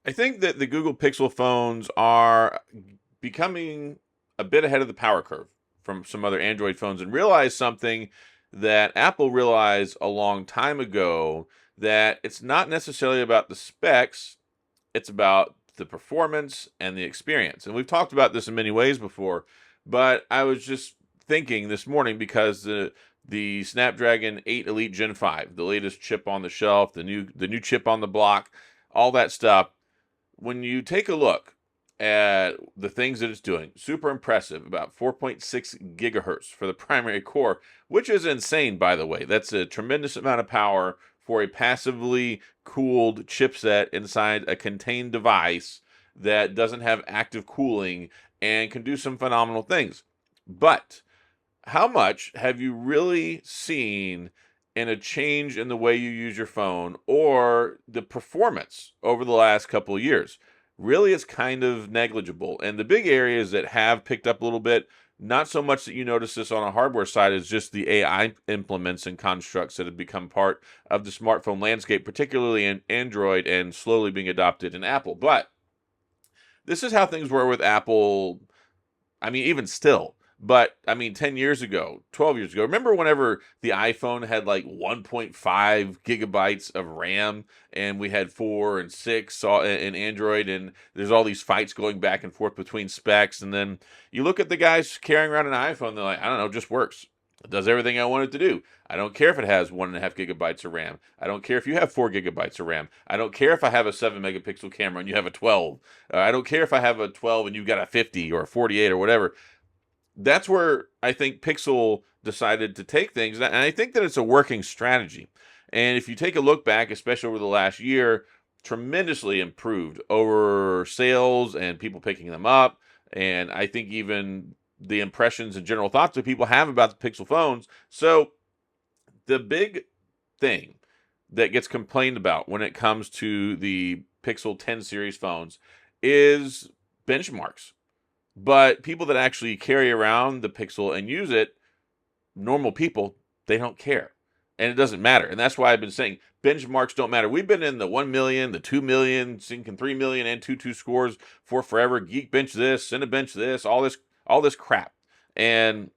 I think that the Google Pixel phones are becoming a bit ahead of the power curve from some other Android phones and realize something that Apple realized a long time ago, that it's not necessarily about the specs, it's about the performance and the experience. And we've talked about this in many ways before, but I was just thinking this morning because the Snapdragon 8 Elite Gen 5, the latest chip on the shelf, the new chip on the block, all that stuff, when you take a look at the things that it's doing, super impressive, about 4.6 gigahertz for the primary core, which is insane, by the way. That's a tremendous amount of power for a passively cooled chipset inside a contained device that doesn't have active cooling and can do some phenomenal things. But how much have you really seen in a change in the way you use your phone or the performance over the last couple of years? Really, it's kind of negligible. And the big areas that have picked up a little bit, not so much that you notice this on a hardware side, is just the AI implements and constructs that have become part of the smartphone landscape, particularly in Android and slowly being adopted in Apple. But this is how things were with Apple. I mean, even still. But I mean, 10 years ago, 12 years ago, remember whenever the iPhone had like 1.5 gigabytes of RAM and we had 4 and 6 in Android, and there's all these fights going back and forth between specs. And then you look at the guys carrying around an iPhone, they're like, I don't know, it just works. It does everything I want it to do. I don't care if it has 1.5 gigabytes of RAM. I don't care if you have 4 gigabytes of RAM. I don't care if I have a 7 megapixel camera and you have a 12. I don't care if I have a 12 and you've got a 50 or a 48 or whatever. That's where I think Pixel decided to take things. And I think that it's a working strategy. And if you take a look back, especially over the last year, tremendously improved over sales and people picking them up. And I think even the impressions and general thoughts that people have about the Pixel phones. So the big thing that gets complained about when it comes to the Pixel 10 series phones is benchmarks. But people that actually carry around the Pixel and use it, normal people, they don't care. And it doesn't matter. And that's why I've been saying benchmarks don't matter. We've been in the 1 million, the 2 million, sinking 3 million and 2 scores for forever. Geekbench this, Cinebench this, all this crap. And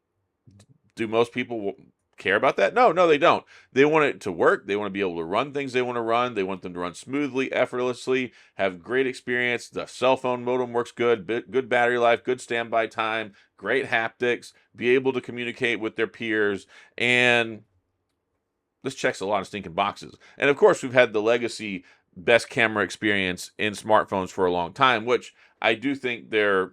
do most people care about that? No, they don't. They want it to work. They want to be able to run things they want to run. They want them to run smoothly, effortlessly, have great experience. The cell phone modem works good, good battery life, good standby time, great haptics, be able to communicate with their peers. And this checks a lot of stinking boxes. And of course, we've had the legacy best camera experience in smartphones for a long time, which I do think they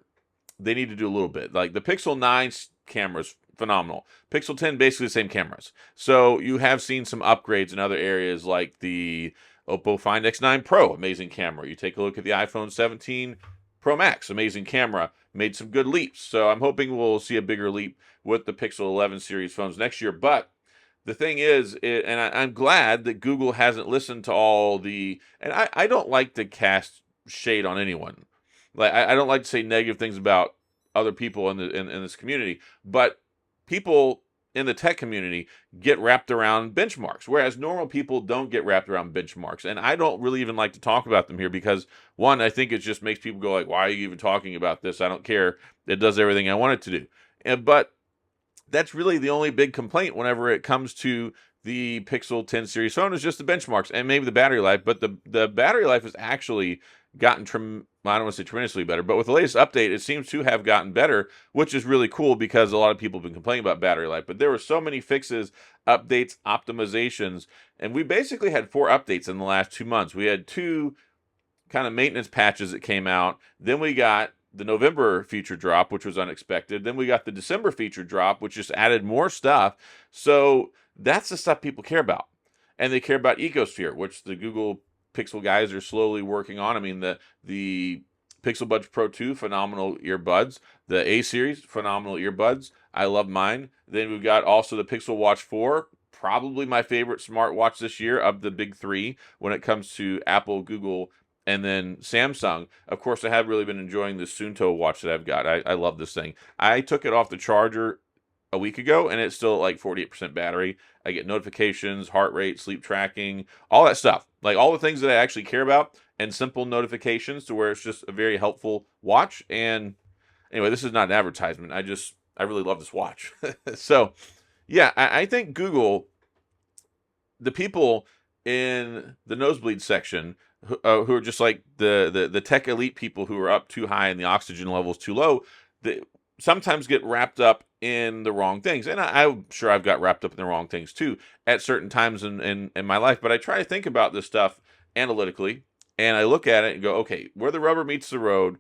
need to do a little bit. Like the Pixel 9 cameras, phenomenal. Pixel 10, basically the same cameras. So you have seen some upgrades in other areas like the Oppo Find X9 Pro, amazing camera. You take a look at the iPhone 17 Pro Max, amazing camera, made some good leaps. So I'm hoping we'll see a bigger leap with the Pixel 11 series phones next year. But the thing is, I'm glad that Google hasn't listened to all and I don't like to cast shade on anyone. Like I don't like to say negative things about other people in this community, but people in the tech community get wrapped around benchmarks, whereas normal people don't get wrapped around benchmarks. And I don't really even like to talk about them here because, one, I think it just makes people go like, why are you even talking about this? I don't care. It does everything I want it to do. But that's really the only big complaint whenever it comes to the Pixel 10 series phone is just the benchmarks and maybe the battery life. But the battery life has actually gotten I don't want to say tremendously better, but with the latest update, it seems to have gotten better, which is really cool because a lot of people have been complaining about battery life. But there were so many fixes, updates, optimizations, and we basically had 4 updates in the last 2 months. We had 2 kind of maintenance patches that came out. Then we got the November feature drop, which was unexpected. Then we got the December feature drop, which just added more stuff. So that's the stuff people care about. And they care about Ecosphere, which the Google Pixel guys are slowly working on. I mean, the Pixel Buds Pro 2, phenomenal earbuds. The A series, phenomenal earbuds. I love mine. Then we've got also the Pixel Watch 4, probably my favorite smartwatch this year of the big 3 when it comes to Apple, Google, and then Samsung. Of course, I have really been enjoying the Suunto watch that I've got. I love this thing. I took it off the charger a week ago, and it's still at like 48% battery. I get notifications, heart rate, sleep tracking, all that stuff. Like all the things that I actually care about, and simple notifications to where it's just a very helpful watch. And anyway, this is not an advertisement. I really love this watch. So yeah, I think Google, the people in the nosebleed section who are just like the tech elite people who are up too high and the oxygen levels too low, they sometimes get wrapped up in the wrong things. And I'm sure I've got wrapped up in the wrong things too at certain times in my life. But I try to think about this stuff analytically, and I look at it and go, okay, where the rubber meets the road,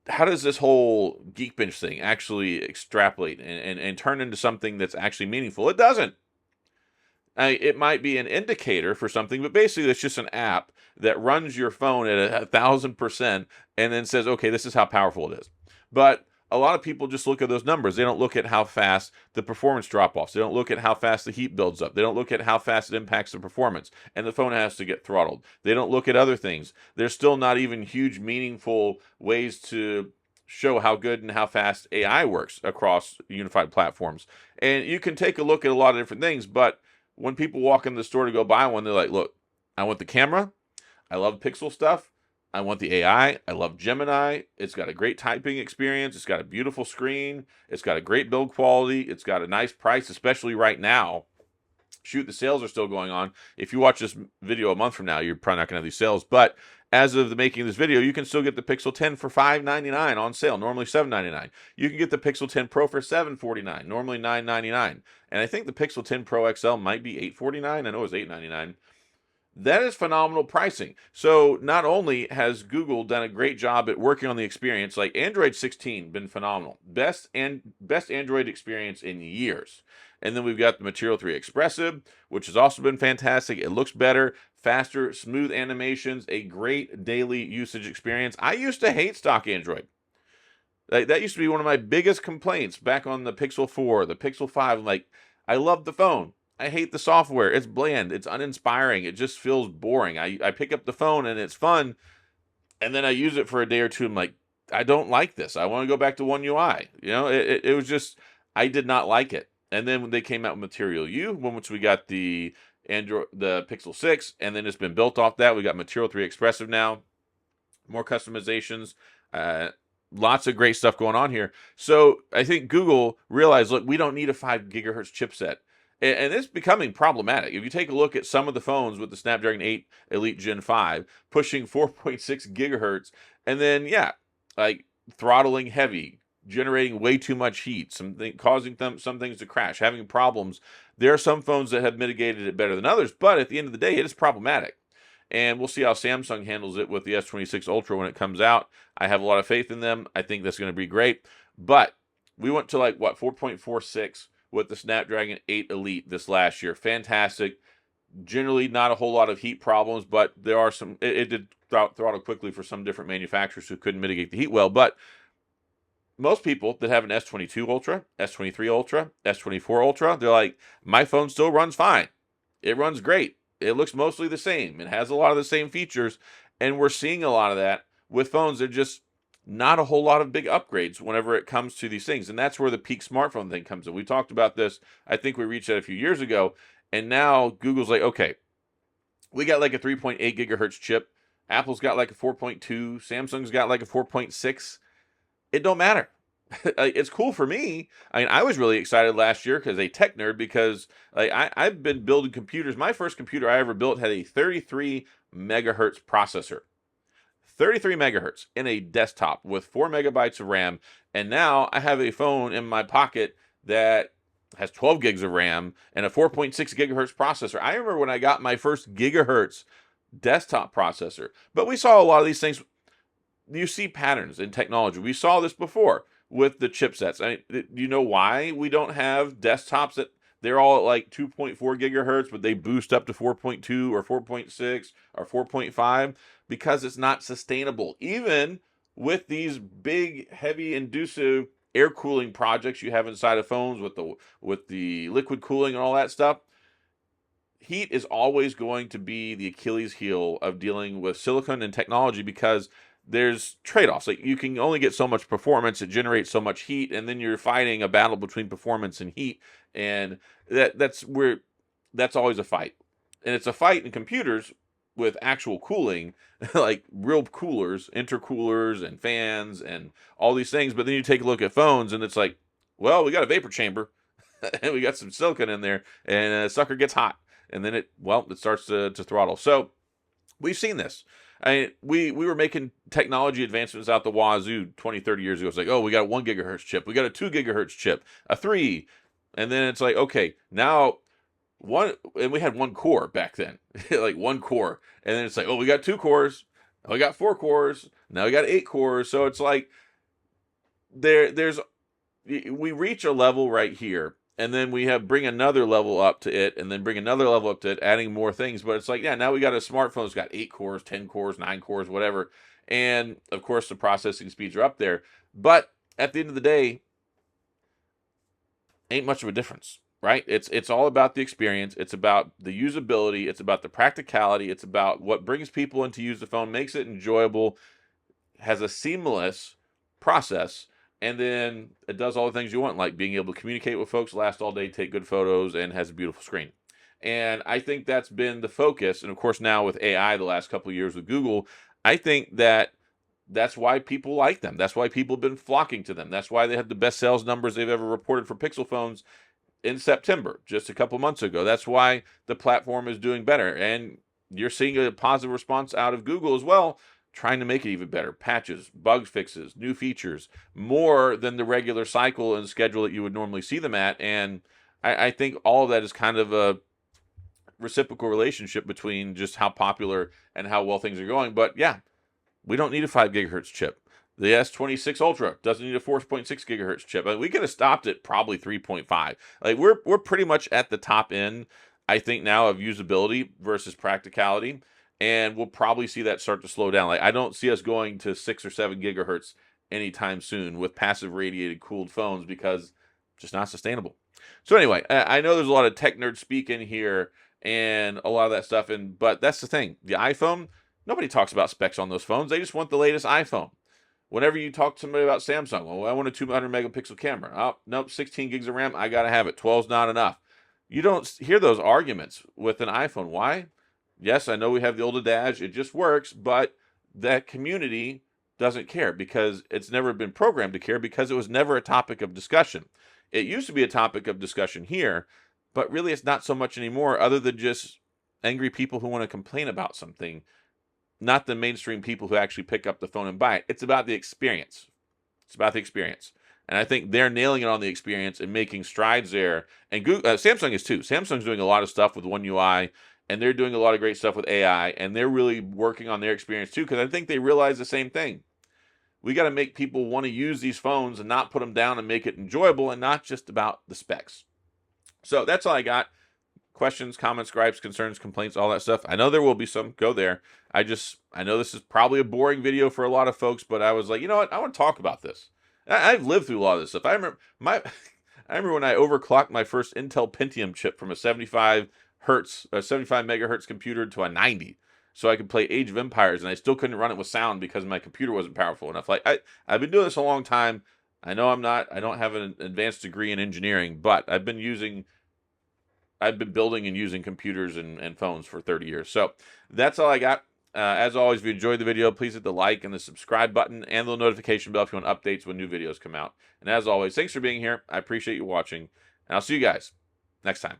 how does this whole Geekbench thing actually extrapolate and turn into something that's actually meaningful? It doesn't. It might be an indicator for something, but basically it's just an app that runs your phone at 1,000% and then says, okay, this is how powerful it is. But a lot of people just look at those numbers. They don't look at how fast the performance drop-offs. They don't look at how fast the heat builds up. They don't look at how fast it impacts the performance, and the phone has to get throttled. They don't look at other things. There's still not even huge, meaningful ways to show how good and how fast AI works across unified platforms. And you can take a look at a lot of different things, but when people walk in the store to go buy one, they're like, look, I want the camera. I love Pixel stuff. I want the AI. I love Gemini. It's got a great typing experience. It's got a beautiful screen. It's got a great build quality. It's got a nice price, especially right now. Shoot, the sales are still going on. If you watch this video a month from now, you're probably not going to have these sales. But as of the making of this video, you can still get the Pixel 10 for $599 on sale, normally $799. You can get the Pixel 10 Pro for $749, normally $999. And I think the Pixel 10 Pro XL might be $849. I know it was $899. That is phenomenal pricing. So not only has Google done a great job at working on the experience, like Android 16 been phenomenal. Best Android experience in years. And then we've got the Material 3 Expressive, which has also been fantastic. It looks better, faster, smooth animations, a great daily usage experience. I used to hate stock Android. That used to be one of my biggest complaints back on the Pixel 4, the Pixel 5. Like, I love the phone. I hate the software. It's bland. It's uninspiring. It just feels boring. I pick up the phone and it's fun, and then I use it for a day or two. I'm like, I don't like this. I want to go back to One UI. You know, it was just, I did not like it. And then when they came out with Material U, once we got the Pixel 6, and then it's been built off that. We got Material 3 Expressive now, more customizations, lots of great stuff going on here. So I think Google realized, look, we don't need a 5 gigahertz chipset. And it's becoming problematic. If you take a look at some of the phones with the Snapdragon 8 Elite Gen 5 pushing 4.6 gigahertz, and then, yeah, like throttling heavy, generating way too much heat, causing some things to crash, having problems. There are some phones that have mitigated it better than others, but at the end of the day, it is problematic. And we'll see how Samsung handles it with the S26 Ultra when it comes out. I have a lot of faith in them. I think that's going to be great. But we went to 4.46 with the Snapdragon 8 Elite this last year. Fantastic. Generally not a whole lot of heat problems, but there are some, it did throttle quickly for some different manufacturers who couldn't mitigate the heat well. But most people that have an S22 Ultra, S23 Ultra, S24 Ultra, they're like, my phone still runs fine. It runs great. It looks mostly the same. It has a lot of the same features. And we're seeing a lot of that with phones. They're just not a whole lot of big upgrades whenever it comes to these things. And that's where the peak smartphone thing comes in. We talked about this. I think we reached that a few years ago. And now Google's like, okay, we got like a 3.8 gigahertz chip. Apple's got like a 4.2. Samsung's got like a 4.6. It don't matter. It's cool for me. I mean, I was really excited last year because a tech nerd, because I've been building computers. My first computer I ever built had a 33 megahertz processor. 33 megahertz in a desktop with 4 megabytes of RAM. And now I have a phone in my pocket that has 12 gigs of RAM and a 4.6 gigahertz processor. I remember when I got my first gigahertz desktop processor. But we saw a lot of these things. You see patterns in technology. We saw this before with the chipsets. I mean, do you know why we don't have desktops that they're all at like 2.4 gigahertz, but they boost up to 4.2 or 4.6 or 4.5? Because it's not sustainable. Even with these big, heavy, inducive air cooling projects you have inside of phones with the liquid cooling and all that stuff, heat is always going to be the Achilles heel of dealing with silicon and technology, because there's trade-offs. Like, you can only get so much performance, it generates so much heat, and then you're fighting a battle between performance and heat, and that's always a fight. And it's a fight in computers with actual cooling, like real coolers, intercoolers and fans and all these things. But then you take a look at phones and it's like, well, we got a vapor chamber and we got some silicon in there, and a sucker gets hot, and then it starts to throttle. So we've seen this. We were making technology advancements out the wazoo 20, 30 years ago. It's like, oh, we got a 1 gigahertz chip, we got a 2 gigahertz chip, a 3, and then it's like, okay, now and we had 1 core back then, like 1 core, and then it's like, oh, we got 2 cores, now we got 4 cores, now we got 8 cores. So it's like we reach a level right here, and then we bring another level up to it, and then bring another level up to it, adding more things. But it's like, yeah, now we got a smartphone that's got 8 cores, 10 cores, 9 cores, whatever. And of course, the processing speeds are up there. But at the end of the day, ain't much of a difference, right? It's all about the experience. It's about the usability. It's about the practicality. It's about what brings people in to use the phone, makes it enjoyable, has a seamless process, and then it does all the things you want, like being able to communicate with folks, last all day, take good photos, and has a beautiful screen. And I think that's been the focus. And of course, now with AI, the last couple of years with Google, I think that's why people like them. That's why people have been flocking to them. That's why they have the best sales numbers they've ever reported for Pixel phones in September, just a couple months ago. That's why the platform is doing better. And you're seeing a positive response out of Google as well, trying to make it even better. Patches, bug fixes, new features, more than the regular cycle and schedule that you would normally see them at. And I think all of that is kind of a reciprocal relationship between just how popular and how well things are going. But yeah, we don't need a 5 gigahertz chip. The S26 Ultra doesn't need a 4.6 gigahertz chip. We could have stopped at probably 3.5. Like we're pretty much at the top end, I think, now of usability versus practicality. And we'll probably see that start to slow down. Like, I don't see us going to 6 or 7 gigahertz anytime soon with passive radiated cooled phones, because it's just not sustainable. So anyway, I know there's a lot of tech nerd speak in here and a lot of that stuff, but that's the thing. The iPhone, nobody talks about specs on those phones. They just want the latest iPhone. Whenever you talk to somebody about Samsung, well, I want a 200 megapixel camera. Oh, nope, 16 gigs of RAM, I got to have it. 12's not enough. You don't hear those arguments with an iPhone. Why? Yes, I know we have the old adage, it just works, but that community doesn't care because it's never been programmed to care, because it was never a topic of discussion. It used to be a topic of discussion here, but really it's not so much anymore, other than just angry people who want to complain about something, not the mainstream people who actually pick up the phone and buy it. It's about the experience. It's about the experience. And I think they're nailing it on the experience and making strides there. And Samsung is too. Samsung's doing a lot of stuff with One UI, and they're doing a lot of great stuff with AI, and they're really working on their experience too, because I think they realize the same thing. We got to make people want to use these phones and not put them down and make it enjoyable, and not just about the specs. So that's all I got. Questions, comments, gripes, concerns, complaints, all that stuff. I know there will be some. Go there. I know this is probably a boring video for a lot of folks, but I was like, you know what? I want to talk about this. I've lived through a lot of this stuff. I remember when I overclocked my first Intel Pentium chip from a 75 megahertz computer to a 90, so I could play Age of Empires, and I still couldn't run it with sound because my computer wasn't powerful enough. Like, I've been doing this a long time. I know I don't have an advanced degree in engineering, but I've been building and using computers and phones for 30 years. So that's all I got. As always, if you enjoyed the video, please hit the like and the subscribe button and the notification bell if you want updates when new videos come out. And as always, thanks for being here. I appreciate you watching, and I'll see you guys next time.